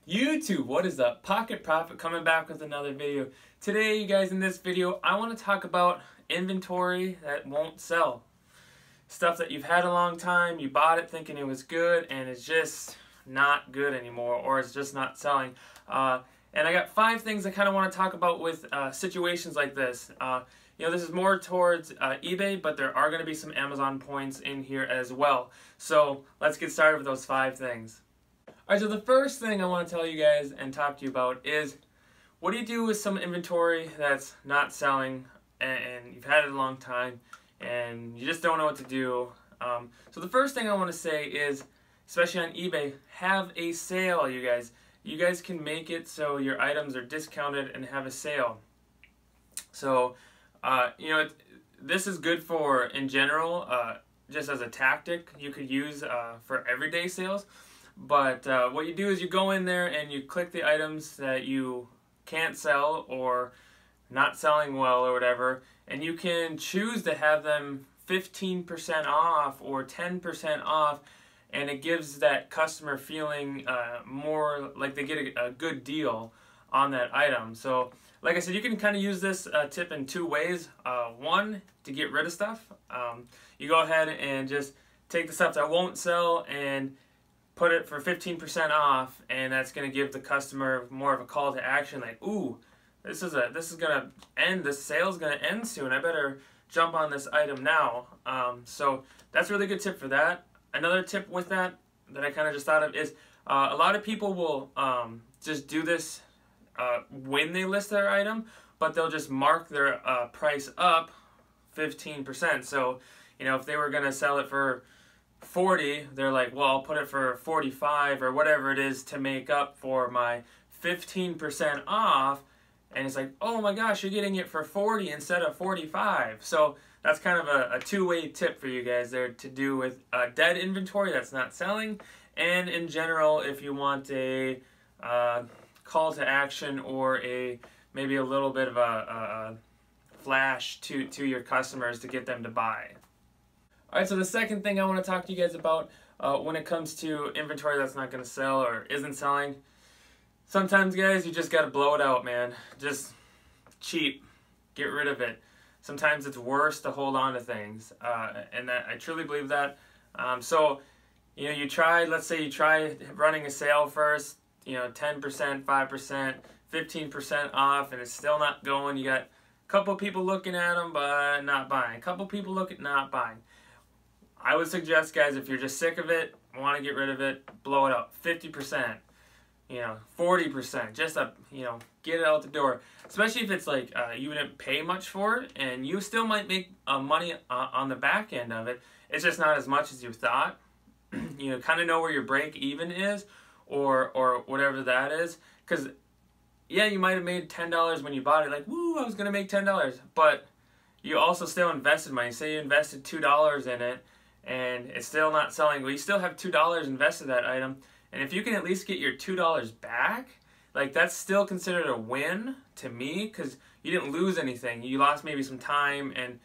YouTube, what is up? Pocket Profit coming back with another video. Today, you guys, in this video, I want to talk about inventory that won't sell. Stuff that you've had a long time, you bought it thinking it was good, and it's just not good anymore, or it's just not selling. And I got 5 things I kind of want to talk about with situations like this. This is more towards eBay, but there are going to be some Amazon points in here as well. So let's get started with those 5 things. Alright, so the first thing I want to tell you guys and talk to you about is, what do you do with some inventory that's not selling and you've had it a long time and you just don't know what to do? So the first thing I want to say is, especially on eBay, have a sale, you guys. You guys can make it so your items are discounted and have a sale. So, this is good for, in general, just as a tactic you could use for everyday sales. But what you do is you go in there and you click the items that you can't sell or not selling well or whatever, and you can choose to have them 15% off or 10% off, and it gives that customer feeling more like they get a good deal on that item. So like I said, you can kind of use this tip in 2 ways. One, to get rid of stuff. You go ahead and just take the stuff that won't sell and put it for 15% off, and that's going to give the customer more of a call to action, like, ooh, this is going to end, this sale's going to end soon, I better jump on this item now. So that's a really good tip for that. Another tip with that I kind of just thought of is, a lot of people will just do this when they list their item, but they'll just mark their price up 15%. So, if they were going to sell it for 40, they're like, well, I'll put it for 45 or whatever it is to make up for my 15% off. And it's like, oh my gosh, you're getting it for 40 instead of 45. So that's kind of a 2-way tip for you guys there to do with dead inventory that's not selling. And in general, if you want a call to action or maybe a little bit of a flash to your customers to get them to buy. Alright, so the second thing I want to talk to you guys about when it comes to inventory that's not going to sell or isn't selling, sometimes, guys, you just got to blow it out, man. Just cheap. Get rid of it. Sometimes it's worse to hold on to things, and I truly believe that. So, you try, let's say you try running a sale first, 10%, 5%, 15% off, and it's still not going. You got a couple people looking at them, but not buying. A couple people looking, not buying. I would suggest, guys, if you're just sick of it, want to get rid of it, blow it out. 50%, 40%, just get it out the door. Especially if it's like you didn't pay much for it, and you still might make money on the back end of it. It's just not as much as you thought. Kind of know where your break even is, or whatever that is. Because, yeah, you might have made $10 when you bought it, like, woo, I was going to make $10. But you also still invested money. Say you invested $2 in it, and it's still not selling. Well, you still have $2 invested in that item, and if you can at least get your $2 back, like, that's still considered a win to me, because you didn't lose anything. You lost maybe some time and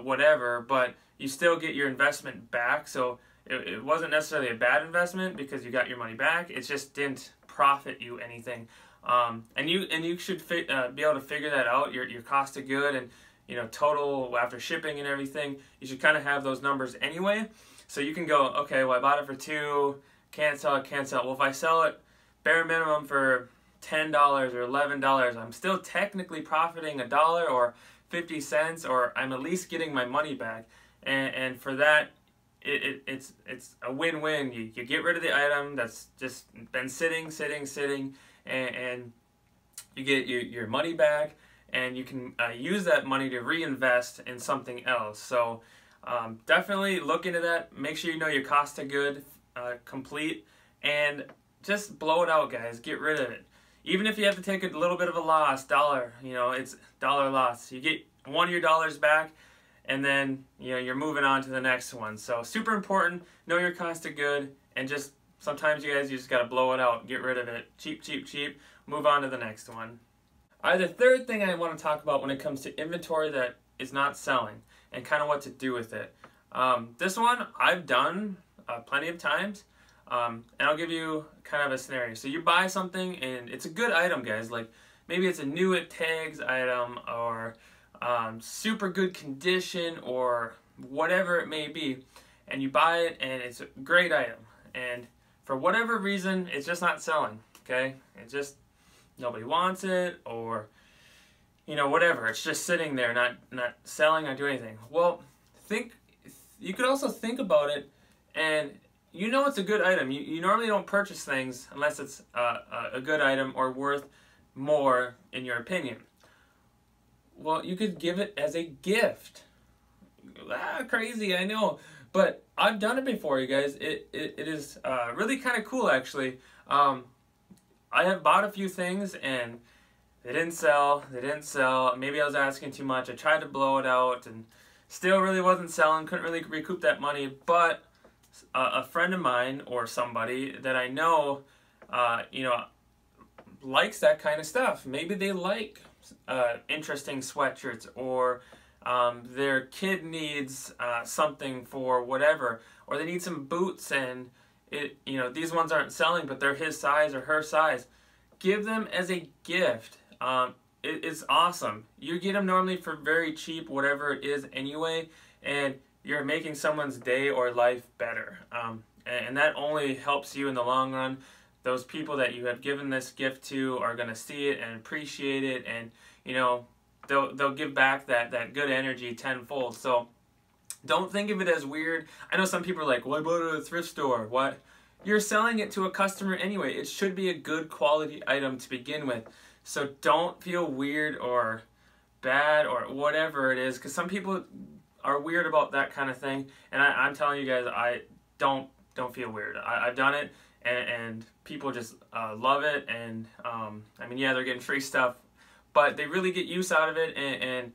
whatever, but you still get your investment back. So it wasn't necessarily a bad investment because you got your money back. It just didn't profit you anything. And you should be able to figure that out. Your cost of good and total after shipping and everything, you should kind of have those numbers anyway. So you can go, okay, well, I bought it for $2, can't sell it. Well, if I sell it bare minimum for $10 or $11, I'm still technically profiting $1 or 50 cents, or I'm at least getting my money back. And for that, it's a win-win. You get rid of the item that's just been sitting, and you get your money back, and you can use that money to reinvest in something else. So definitely look into that. Make sure you know your cost of good complete, and just blow it out, guys. Get rid of it. Even if you have to take a little bit of a loss, it's $1 loss. You get one of your dollars back, and then you're moving on to the next one. So super important. Know your cost of good, and just sometimes, you guys, you just got to blow it out. Get rid of it. Cheap. Move on to the next one. Alright, the third thing I want to talk about when it comes to inventory that is not selling and kind of what to do with it. This one I've done plenty of times. And I'll give you kind of a scenario. So you buy something and it's a good item, guys. Like maybe it's a new at tags item, or super good condition, or whatever it may be. And you buy it and it's a great item. And for whatever reason, it's just not selling, okay? It's just, nobody wants it, or, you know, whatever. It's just sitting there, not selling, not doing anything. Well, you could also think about it, and you know it's a good item. You normally don't purchase things unless it's a good item or worth more in your opinion. Well, you could give it as a gift. Crazy, I know. But I've done it before, you guys. It is really kind of cool, actually. I have bought a few things and they didn't sell. Maybe I was asking too much. I tried to blow it out and still really wasn't selling. Couldn't really recoup that money. But a friend of mine or somebody that I know, you know, likes that kind of stuff. Maybe they like interesting sweatshirts, or their kid needs something for whatever, or they need some boots, and you know, these ones aren't selling, but they're his size or her size. Give them as a gift. It's awesome. You get them normally for very cheap, whatever it is anyway, and you're making someone's day or life better. And that only helps you in the long run. Those people that you have given this gift to are going to see it and appreciate it, and you know, they'll give back that good energy tenfold. So don't think of it as weird. I know some people are like, well, I bought it at a thrift store. What? You're selling it to a customer anyway. It should be a good quality item to begin with. So don't feel weird or bad or whatever it is, because some people are weird about that kind of thing. And I'm telling you guys, I don't feel weird. I've done it, and people just love it. And I mean, yeah, they're getting free stuff, but they really get use out of it, and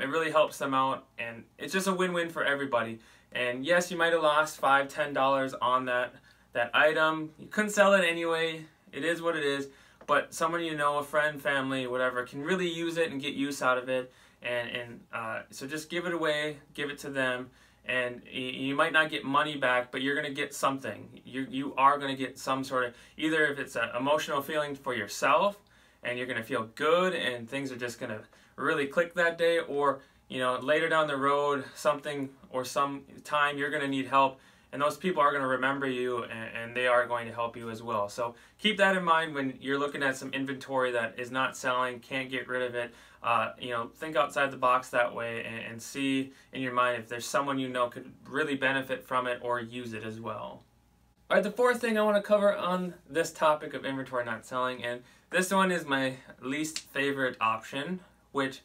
it really helps them out, and it's just a win-win for everybody. And yes, you might have lost $5, $10 on that item. You couldn't sell it anyway. It is what it is. But someone you know, a friend, family, whatever, can really use it and get use out of it. And so just give it away, give it to them, and you might not get money back, but you're going to get something. You are going to get some sort of, either if it's an emotional feeling for yourself, and you're going to feel good, and things are just going to really click that day, or you know, later down the road, something or some time you're going to need help, and those people are going to remember you, and they are going to help you as well. So keep that in mind when you're looking at some inventory that is not selling, can't get rid of it. You know, think outside the box that way, and see in your mind if there's someone you know could really benefit from it or use it as well. All right, the fourth thing I want to cover on this topic of inventory not selling, and this one is my least favorite option, which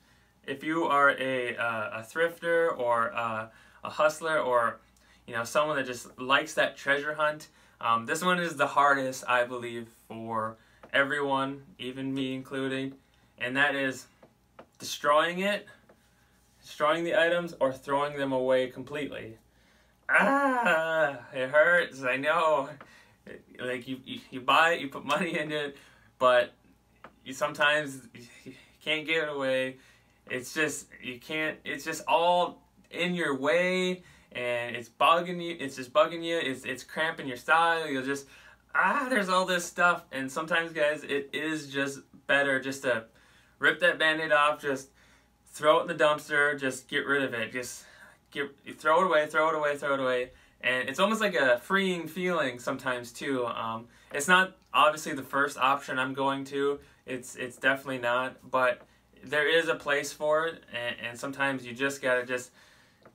if you are a thrifter or a hustler, or you know, someone that just likes that treasure hunt, this one is the hardest, I believe, for everyone, even me including, and that is destroying the items, or throwing them away completely. It hurts, I know. Like you buy it, you put money into it, but sometimes you can't give it away. It's just, you can't, it's just all in your way, and it's bugging you, it's cramping your style. You'll just, there's all this stuff, and sometimes, guys, it is just better just to rip that Band-Aid off, just throw it in the dumpster, just get rid of it, throw it away, and it's almost like a freeing feeling sometimes too. It's not obviously the first option I'm going to, it's definitely not, but there is a place for it, and sometimes you just gotta just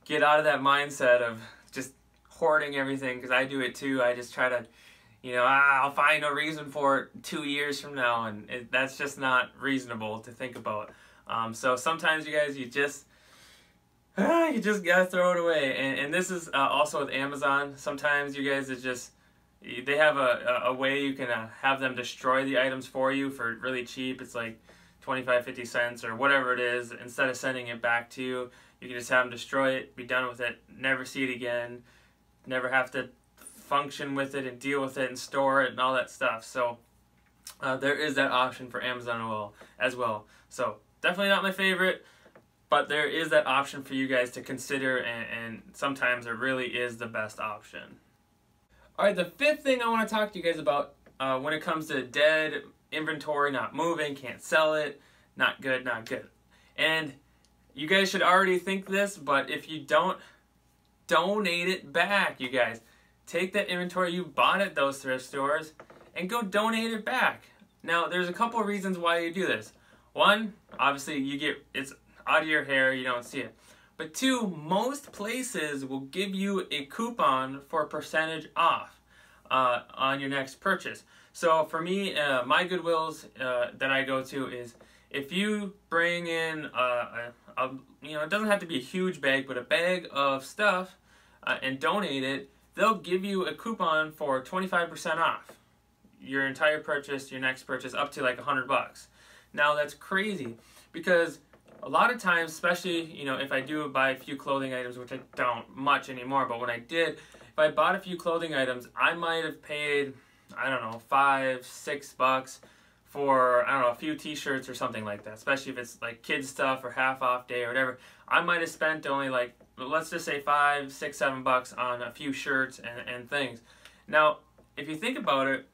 get out of that mindset of just hoarding everything, because I do it too. I just try to, you know, I'll find a reason for it 2 years from now, and that's just not reasonable to think about. So sometimes, you guys, you just gotta throw it away, and this is also with Amazon. Sometimes, you guys, it's just, they have a way you can have them destroy the items for you for really cheap. It's like 25, 50 cents or whatever it is. Instead of sending it back to you, you can just have them destroy it, be done with it, never see it again, never have to function with it and deal with it and store it and all that stuff. So there is that option for Amazon as well. So definitely not my favorite, but there is that option for you guys to consider, and sometimes it really is the best option. Alright, the fifth thing I want to talk to you guys about when it comes to dead inventory, not moving, can't sell it, not good, not good. And you guys should already think this, but if you don't, donate it back, you guys. Take that inventory you bought at those thrift stores and go donate it back. Now, there's a couple of reasons why you do this. One, obviously, it's out of your hair, you don't see it. But two, most places will give you a coupon for a percentage off on your next purchase. So for me, my Goodwills that I go to is if you bring in it doesn't have to be a huge bag, but a bag of stuff and donate it, they'll give you a coupon for 25% off your entire purchase, your next purchase, up to like $100. Now that's crazy because a lot of times, especially, if I do buy a few clothing items, which I don't much anymore, but when I did, if I bought a few clothing items, I might have paid, I don't know, $5, $6 for, I don't know, a few t-shirts or something like that, especially if it's like kids stuff or half off day or whatever. I might have spent only like, let's just say $5, $6, $7 on a few shirts and things. Now, if you think about it,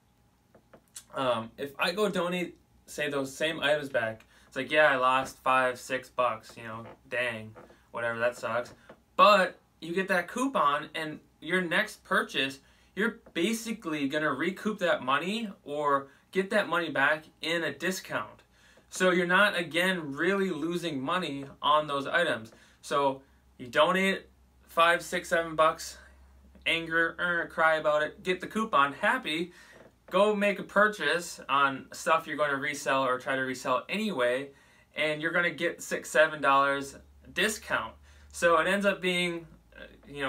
if I go donate, say, those same items back, it's like, yeah, I lost $5, $6, dang, whatever, that sucks. But you get that coupon, and your next purchase, you're basically gonna recoup that money or get that money back in a discount. So you're not, again, really losing money on those items. So you donate $5, $6, $7, anger, cry about it, get the coupon, happy, go make a purchase on stuff you're going to resell or try to resell anyway, and you're going to get $6, $7 discount. So it ends up being,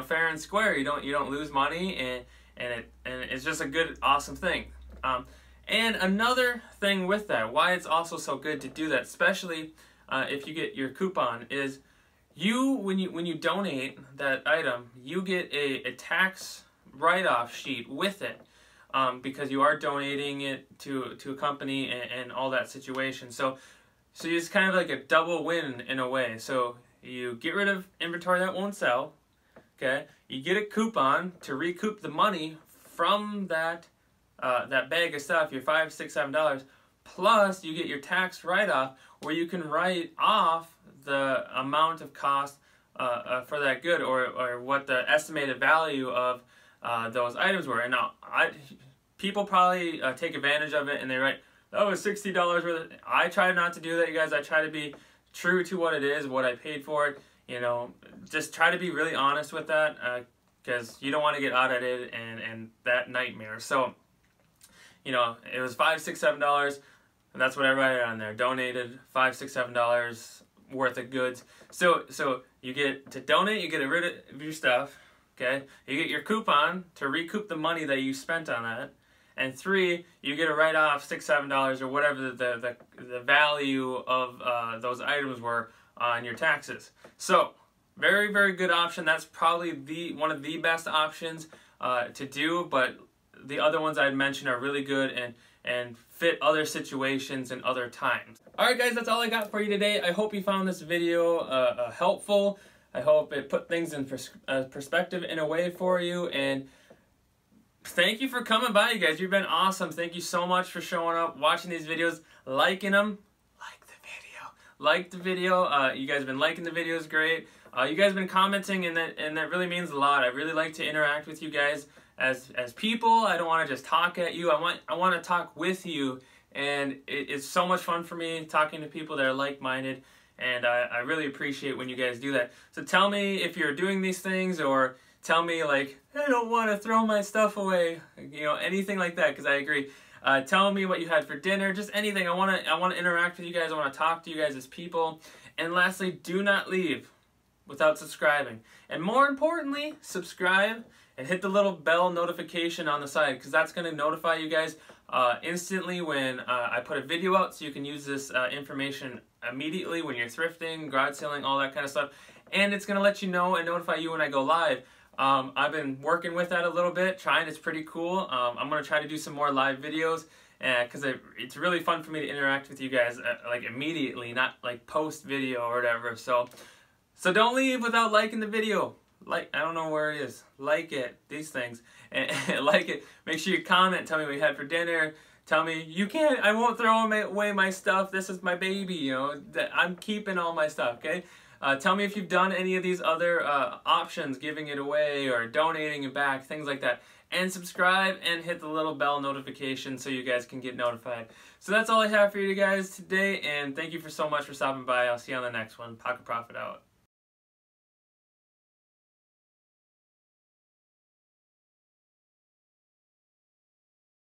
fair and square. You don't lose money, and it's just a good, awesome thing. And another thing with that, why it's also so good to do that, especially if you get your coupon, is when you donate that item, you get a tax write-off sheet with it. Because you are donating it to a company and all that situation. So it's kind of like a double win in a way. So you get rid of inventory that won't sell, okay? You get a coupon to recoup the money from that bag of stuff, your $5, $6, $7, plus you get your tax write-off where you can write off the amount of cost for that good or what the estimated value of those items were. And now, people probably take advantage of it and they write, that was $60 worth. I try not to do that, you guys. I try to be true to what it is, what I paid for it. Just try to be really honest with that because you don't want to get audited and that nightmare. So, it was $5, $6, $7. That's what I write on there. Donated $5, $6, $7 worth of goods. So you get to donate, you get rid of your stuff. Okay, you get your coupon to recoup the money that you spent on that, and 3, you get a write-off $6, $7 or whatever the value of those items were on your taxes. So very, very good option. That's probably one of the best options to do. But the other ones I'd mentioned are really good and fit other situations and other times. All right, guys, that's all I got for you today. I hope you found this video helpful. I hope it put things in perspective in a way for you, and thank you for coming by, you guys. You've been awesome. Thank you so much for showing up, watching these videos, liking them. Like the video. You guys have been liking the videos, great. You guys have been commenting, and that really means a lot. I really like to interact with you guys as people. I don't want to just talk at you. I want to talk with you, and it's so much fun for me talking to people that are like-minded. And I really appreciate when you guys do that. So tell me if you're doing these things, or tell me like, I don't want to throw my stuff away. Anything like that, because I agree. Tell me what you had for dinner, just anything. I want to interact with you guys. I want to talk to you guys as people. And lastly, do not leave without subscribing. And more importantly, subscribe and hit the little bell notification on the side, because that's going to notify you guys instantly when I put a video out, so you can use this information immediately when you're thrifting, garage selling, all that kind of stuff. And it's going to let you know and notify you when I go live. I've been working with that a little bit, it's pretty cool. I'm going to try to do some more live videos because it's really fun for me to interact with you guys like immediately, not like post video or whatever. So don't leave without liking the video. like, I don't know where it is. Like it, these things, and like it. Make sure you comment. Tell me what you had for dinner. Tell me you can't. I won't throw away my stuff. This is my baby. You know that I'm keeping all my stuff. Okay. Tell me if you've done any of these other options, giving it away or donating it back, things like that. And subscribe and hit the little bell notification so you guys can get notified. So that's all I have for you guys today, and thank you so much for stopping by. I'll see you on the next one. Pocket Profit out.